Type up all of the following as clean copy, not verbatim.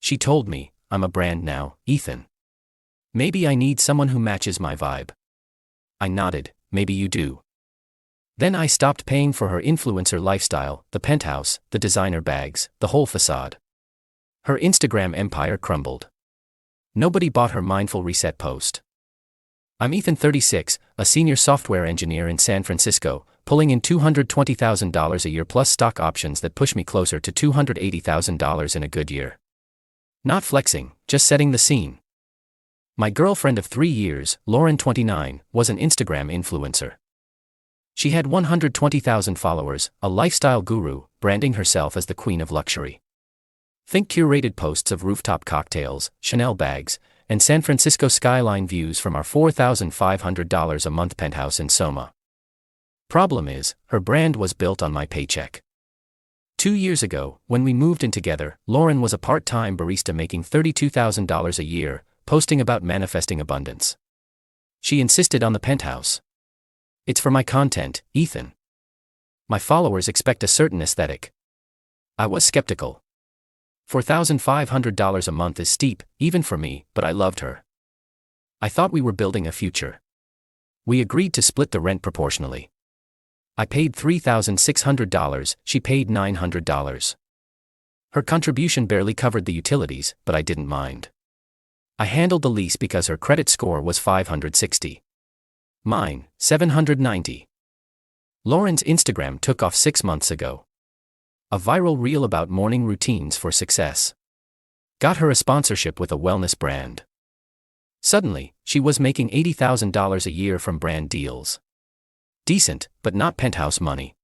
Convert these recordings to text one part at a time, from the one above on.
She told me, I'm a brand now, Ethan. Maybe I need someone who matches my vibe. I nodded, maybe you do. Then I stopped paying for her influencer lifestyle, the penthouse, the designer bags, the whole facade. Her Instagram empire crumbled. Nobody bought her mindful reset post. I'm Ethan, 36, a senior software engineer in San Francisco, pulling in $220,000 a year plus stock options that push me closer to $280,000 in a good year. Not flexing, just setting the scene. My girlfriend of 3 years, Lauren, 29, was an Instagram influencer. She had 120,000 followers, a lifestyle guru, branding herself as the queen of luxury. Think curated posts of rooftop cocktails, Chanel bags, and San Francisco skyline views from our $4,500 a month penthouse in Soma. Problem is, her brand was built on my paycheck. 2 years ago, when we moved in together, Lauren was a part-time barista making $32,000 a year, posting about manifesting abundance. She insisted on the penthouse. It's for my content, Ethan. My followers expect a certain aesthetic. I was skeptical. $4,500 a month is steep, even for me, but I loved her. I thought we were building a future. We agreed to split the rent proportionally. I paid $3,600, she paid $900. Her contribution barely covered the utilities, but I didn't mind. I handled the lease because her credit score was 560. Mine, 790. Lauren's Instagram took off 6 months ago. A viral reel about morning routines for success. Got her a sponsorship with a wellness brand. Suddenly, she was making $80,000 a year from brand deals. Decent, but not penthouse money.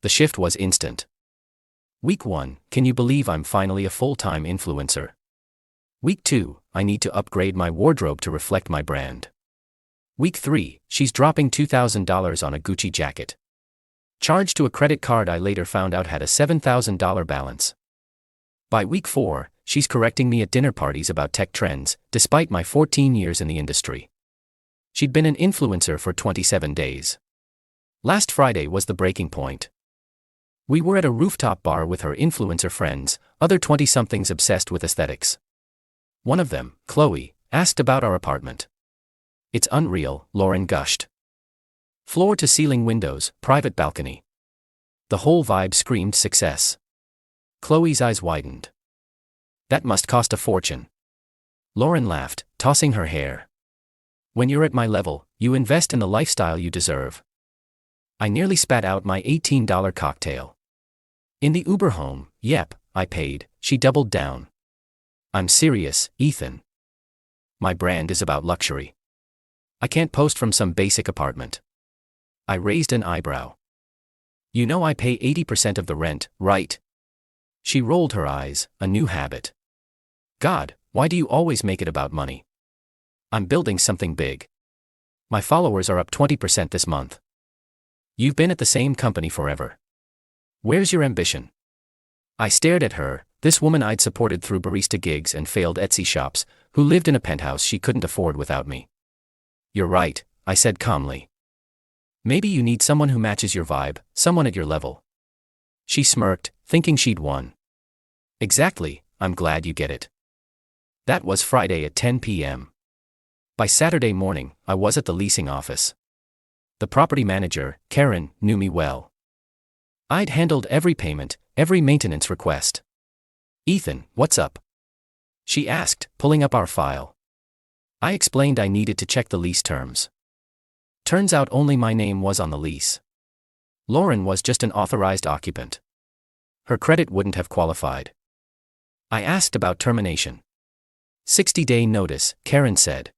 The shift was instant. Week 1, can you believe I'm finally a full-time influencer? Week 2, I need to upgrade my wardrobe to reflect my brand. Week 3, she's dropping $2,000 on a Gucci jacket. Charged to a credit card I later found out had a $7,000 balance. By week 4, she's correcting me at dinner parties about tech trends, despite my 14 years in the industry. She'd been an influencer for 27 days. Last Friday was the breaking point. We were at a rooftop bar with her influencer friends, other 20-somethings obsessed with aesthetics. One of them, Qley, asked about our apartment. It's unreal, Lauren gushed. Floor-to-ceiling windows, private balcony. The whole vibe screamed success. Qley's eyes widened. That must cost a fortune. Lauren laughed, tossing her hair. When you're at my level, you invest in the lifestyle you deserve. I nearly spat out my $18 cocktail. In the Uber home, yep, I paid, she doubled down. I'm serious, Ethan. My brand is about luxury. I can't post from some basic apartment. I raised an eyebrow. You know I pay 80% of the rent, right? She rolled her eyes, a new habit. God, why do you always make it about money? I'm building something big. My followers are up 20% this month. You've been at the same company forever. Where's your ambition? I stared at her, this woman I'd supported through barista gigs and failed Etsy shops, who lived in a penthouse she couldn't afford without me. You're right, I said calmly. Maybe you need someone who matches your vibe, someone at your level. She smirked, thinking she'd won. Exactly, I'm glad you get it. That was Friday at 10 p.m. By Saturday morning, I was at the leasing office. The property manager, Karen, knew me well. I'd handled every payment, every maintenance request. Ethan, what's up? She asked, pulling up our file. I explained I needed to check the lease terms. Turns out only my name was on the lease. Lauren was just an authorized occupant. Her credit wouldn't have qualified. I asked about termination. 60-day notice, Karen said.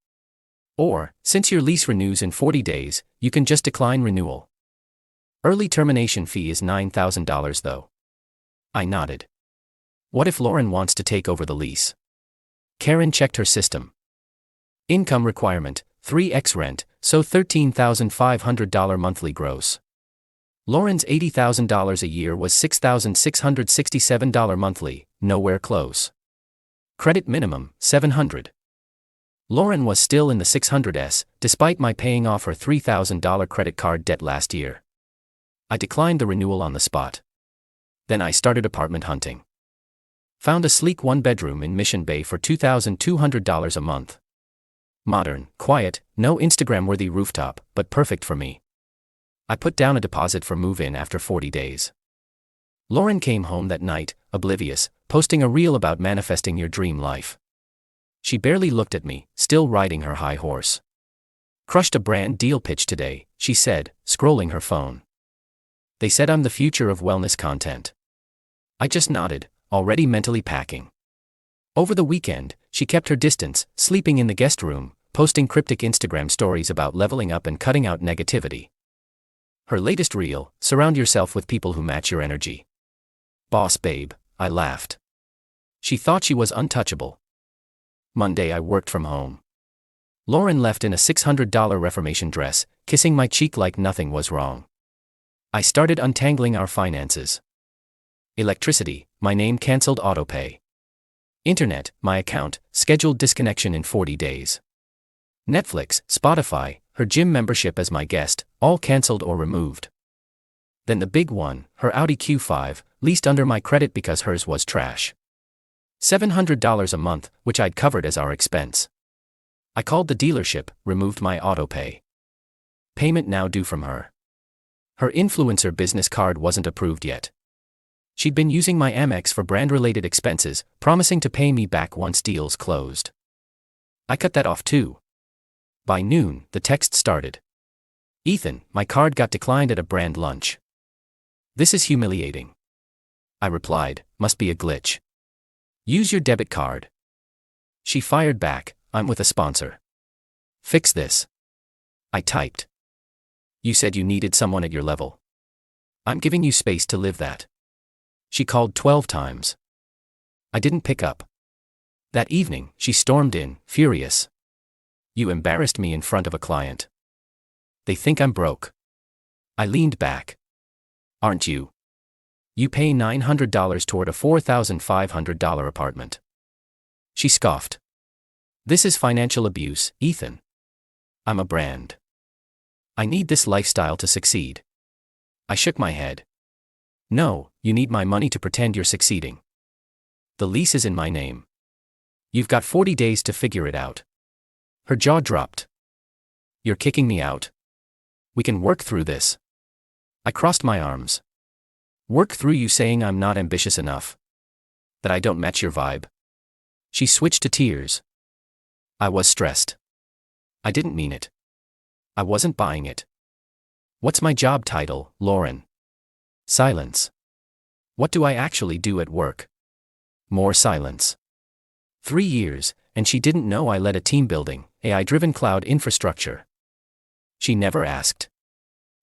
Or, since your lease renews in 40 days, you can just decline renewal. Early termination fee is $9,000 though. I nodded. What if Lauren wants to take over the lease? Karen checked her system. Income requirement, 3x rent, so $13,500 monthly gross. Lauren's $80,000 a year was $6,667 monthly, nowhere close. Credit minimum, $700. Lauren was still in the 600s, despite my paying off her $3,000 credit card debt last year. I declined the renewal on the spot. Then I started apartment hunting. Found a sleek one-bedroom in Mission Bay for $2,200 a month. Modern, quiet, no Instagram-worthy rooftop, but perfect for me. I put down a deposit for move-in after 40 days. Lauren came home that night, oblivious, posting a reel about manifesting your dream life. She barely looked at me, still riding her high horse. Crushed a brand deal pitch today, she said, scrolling her phone. They said I'm the future of wellness content. I just nodded, already mentally packing. Over the weekend, she kept her distance, sleeping in the guest room, posting cryptic Instagram stories about leveling up and cutting out negativity. Her latest reel, surround yourself with people who match your energy. Boss babe, I laughed. She thought she was untouchable. Monday I worked from home. Lauren left in a $600 Reformation dress, kissing my cheek like nothing was wrong. I started untangling our finances. Electricity, my name cancelled autopay. Internet, my account, scheduled disconnection in 40 days. Netflix, Spotify, her gym membership as my guest, all cancelled or removed. Then the big one, her Audi Q5, leased under my credit because hers was trash. $700 a month, which I'd covered as our expense. I called the dealership, removed my autopay. Payment now due from her. Her influencer business card wasn't approved yet. She'd been using my Amex for brand-related expenses, promising to pay me back once deals closed. I cut that off too. By noon, the text started. Ethan, my card got declined at a brand lunch. This is humiliating. I replied, must be a glitch. Use your debit card. She fired back, I'm with a sponsor. Fix this. I typed. You said you needed someone at your level. I'm giving you space to live that. She called 12 times. I didn't pick up. That evening, she stormed in, furious. You embarrassed me in front of a client. They think I'm broke. I leaned back. Aren't you? You pay $900 toward a $4,500 apartment. She scoffed. This is financial abuse, Ethan. I'm a brand. I need this lifestyle to succeed. I shook my head. No, you need my money to pretend you're succeeding. The lease is in my name. You've got 40 days to figure it out. Her jaw dropped. You're kicking me out. We can work through this. I crossed my arms. Work through you saying I'm not ambitious enough. That I don't match your vibe. She switched to tears. I was stressed. I didn't mean it. I wasn't buying it. What's my job title, Lauren? Silence. What do I actually do at work? More silence. 3 years, and she didn't know I led a team-building, AI-driven cloud infrastructure. She never asked.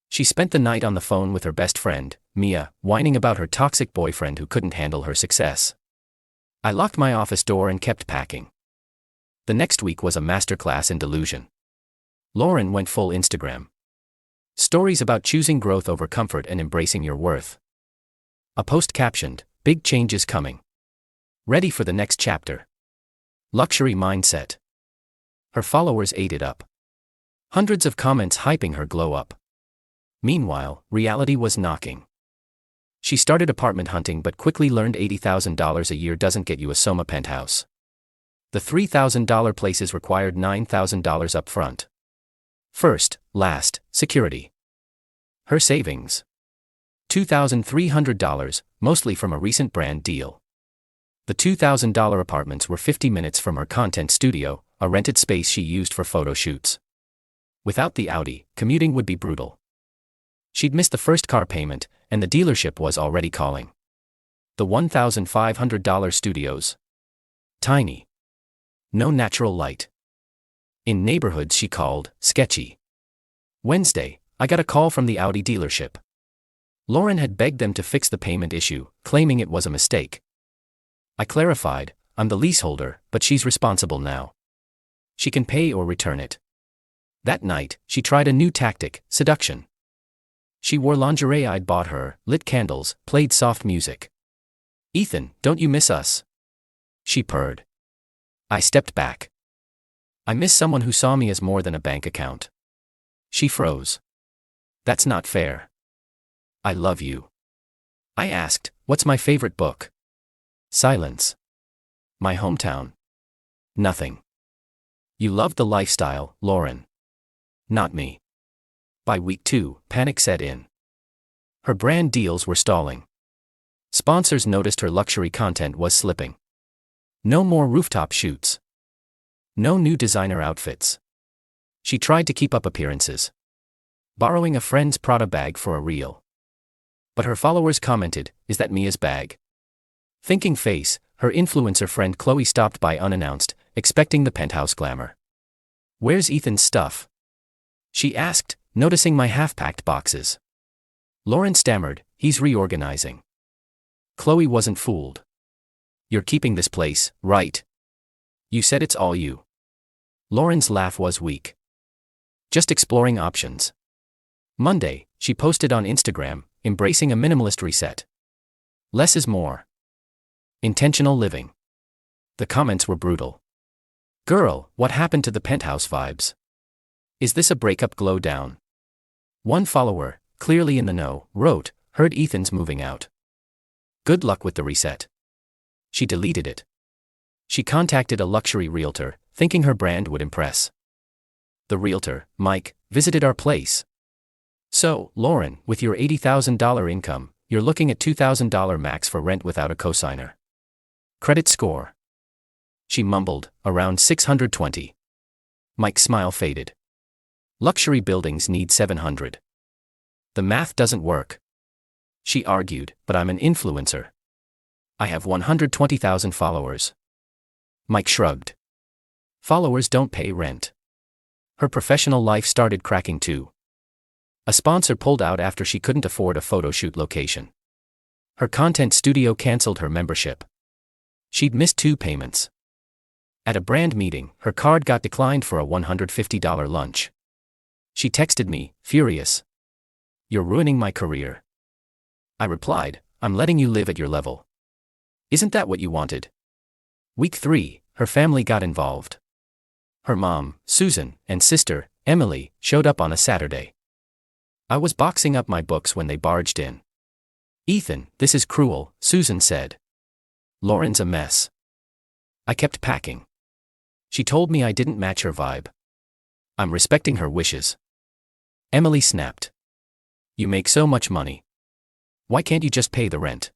She spent the night on the phone with her best friend, Mia, whining about her toxic boyfriend who couldn't handle her success. I locked my office door and kept packing. The next week was a masterclass in delusion. Lauren went full Instagram. Stories about choosing growth over comfort and embracing your worth. A post captioned, "Big changes coming. Ready for the next chapter. Luxury mindset." Her followers ate it up. Hundreds of comments hyping her glow up. Meanwhile, reality was knocking. She started apartment hunting but quickly learned $80,000 a year doesn't get you a Soma penthouse. The $3,000 places required $9,000 up front. First, last, security. Her savings. $2,300, mostly from a recent brand deal. The $2,000 apartments were 50 minutes from her content studio, a rented space she used for photo shoots. Without the Audi, commuting would be brutal. She'd missed the first car payment, and the dealership was already calling. The $1,500 studios. Tiny. No natural light. In neighborhoods she called sketchy. Wednesday, I got a call from the Audi dealership. Lauren had begged them to fix the payment issue, claiming it was a mistake. I clarified, I'm the leaseholder, but she's responsible now. She can pay or return it. That night, she tried a new tactic, seduction. She wore lingerie I'd bought her, lit candles, played soft music. Ethan, don't you miss us? She purred. I stepped back. I miss someone who saw me as more than a bank account. She froze. That's not fair. I love you. I asked, what's my favorite book? Silence. My hometown. Nothing. You loved the lifestyle, Lauren. Not me. By week 2, panic set in. Her brand deals were stalling. Sponsors noticed her luxury content was slipping. No more rooftop shoots. No new designer outfits. She tried to keep up appearances, borrowing a friend's Prada bag for a reel. But her followers commented, "Is that Mia's bag?" Thinking face, her influencer friend Qley stopped by unannounced, expecting the penthouse glamour. "Where's Ethan's stuff?" she asked, noticing my half-packed boxes. Lauren stammered, "He's reorganizing." Qley wasn't fooled. "You're keeping this place, right? You said it's all you." Lauren's laugh was weak. "Just exploring options." Monday, she posted on Instagram, embracing a minimalist reset. Less is more. Intentional living. The comments were brutal. "Girl, what happened to the penthouse vibes? Is this a breakup glow down?" One follower, clearly in the know, wrote, "Heard Ethan's moving out. Good luck with the reset." She deleted it. She contacted a luxury realtor, thinking her brand would impress. The realtor, Mike, visited our place. "So, Lauren, with your $80,000 income, you're looking at $2,000 max for rent without a cosigner. Credit score?" She mumbled, "Around 620. Mike's smile faded. "Luxury buildings need 700. The math doesn't work." She argued, "But I'm an influencer. I have 120,000 followers." Mike shrugged. "Followers don't pay rent." Her professional life started cracking too. A sponsor pulled out after she couldn't afford a photo shoot location. Her content studio canceled her membership. She'd missed 2 payments. At a brand meeting, her card got declined for a $150 lunch. She texted me, furious. "You're ruining my career." I replied, "I'm letting you live at your level. Isn't that what you wanted?" Week 3, her family got involved. Her mom, Susan, and sister, Emily, showed up on a Saturday. I was boxing up my books when they barged in. "Ethan, this is cruel," Susan said. "Lauren's a mess." I kept packing. She told me I didn't match her vibe. "I'm respecting her wishes." Emily snapped. "You make so much money. Why can't you just pay the rent?"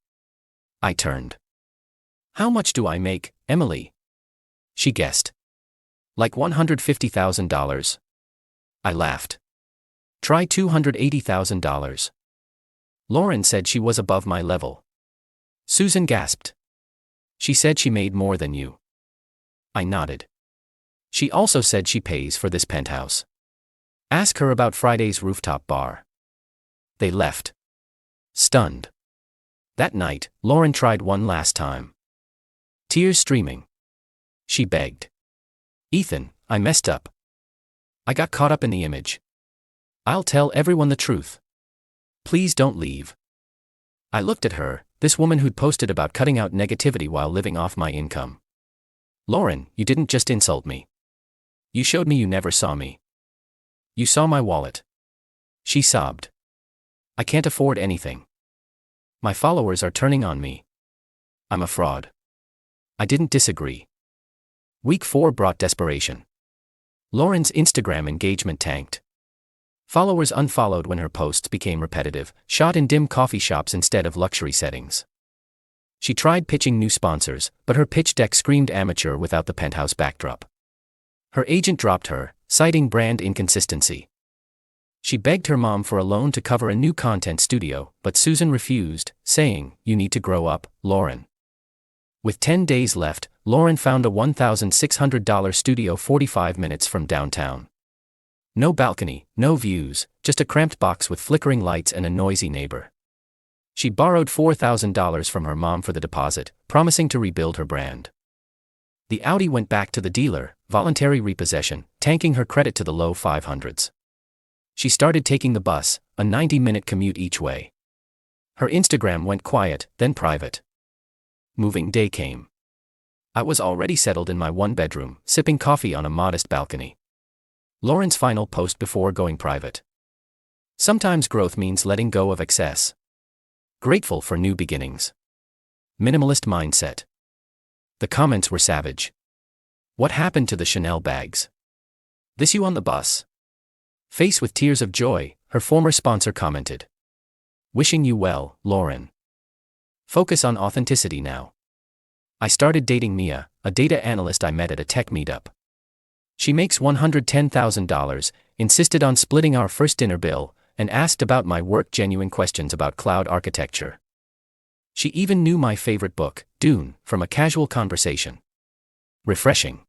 I turned. "How much do I make, Emily?" She guessed. "Like $150,000. I laughed. "Try $280,000. Lauren said she was above my level. Susan gasped. "She said she made more than you." I nodded. "She also said she pays for this penthouse. Ask her about Friday's rooftop bar." They left. Stunned. That night, Lauren tried one last time. Tears streaming. She begged. "Ethan, I messed up. I got caught up in the image. I'll tell everyone the truth. Please don't leave." I looked at her, this woman who'd posted about cutting out negativity while living off my income. "Lauren, you didn't just insult me. You showed me you never saw me. You saw my wallet." She sobbed. "I can't afford anything. My followers are turning on me. I'm a fraud." I didn't disagree. Week 4 brought desperation. Lauren's Instagram engagement tanked. Followers unfollowed when her posts became repetitive, shot in dim coffee shops instead of luxury settings. She tried pitching new sponsors, but her pitch deck screamed amateur without the penthouse backdrop. Her agent dropped her, citing brand inconsistency. She begged her mom for a loan to cover a new content studio, but Susan refused, saying, "You need to grow up, Lauren." With 10 days left, Lauren found a $1,600 studio 45 minutes from downtown. No balcony, no views, just a cramped box with flickering lights and a noisy neighbor. She borrowed $4,000 from her mom for the deposit, promising to rebuild her brand. The Audi went back to the dealer, voluntary repossession, tanking her credit to the low 500s. She started taking the bus, a 90-minute commute each way. Her Instagram went quiet, then private. Moving day came. I was already settled in my one-bedroom, sipping coffee on a modest balcony. Lauren's final post before going private. "Sometimes growth means letting go of excess. Grateful for new beginnings. Minimalist mindset. The comments were savage. What happened to the Chanel bags? This you on the bus? Face with tears of joy, her former sponsor commented. Wishing you well, Lauren. Focus on authenticity now. I started dating Mia, a data analyst I met at a tech meetup. She makes $110,000, insisted on splitting our first dinner bill, and asked about my work, genuine questions about cloud architecture. She even knew my favorite book, Dune, from a casual conversation. Refreshing.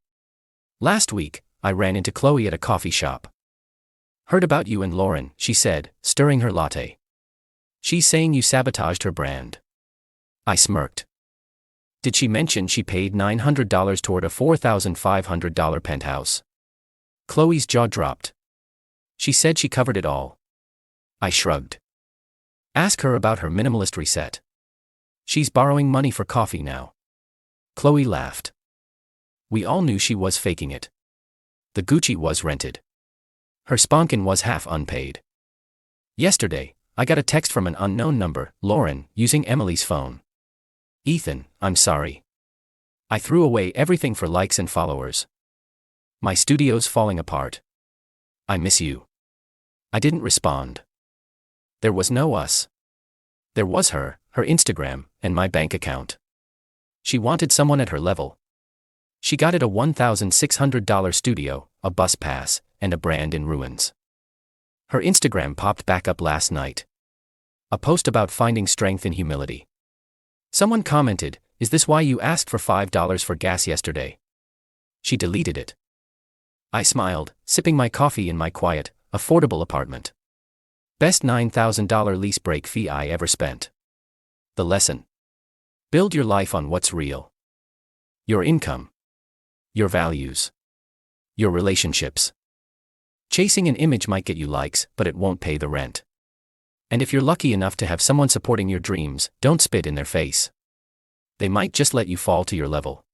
Last week, I ran into Qley at a coffee shop. Heard about you and Lauren, she said, stirring her latte. She's saying you sabotaged her brand. I smirked. Did she mention she paid $900 toward a $4,500 penthouse? Qley's jaw dropped. She said she covered it all. I shrugged. Ask her about her minimalist reset. She's borrowing money for coffee now. Qley laughed. We all knew she was faking it. The Gucci was rented. Her sponkin was half unpaid. Yesterday, I got a text from an unknown number, Lauren, using Emily's phone. Ethan, I'm sorry. I threw away everything for likes and followers. My studio's falling apart. I miss you. I didn't respond. There was no us. There was her Instagram, and my bank account. She wanted someone at her level. She got it a $1,600 studio, a bus pass, and a brand in ruins. Her Instagram popped back up last night. A post about finding strength in humility. Someone commented, "Is this why you asked for $5 for gas yesterday?" She deleted it. I smiled, sipping my coffee in my quiet, affordable apartment. Best $9,000 lease break fee I ever spent. The lesson. Build your life on what's real. Your income. Your values. Your relationships. Chasing an image might get you likes, but it won't pay the rent. And if you're lucky enough to have someone supporting your dreams, don't spit in their face. They might just let you fall to your level.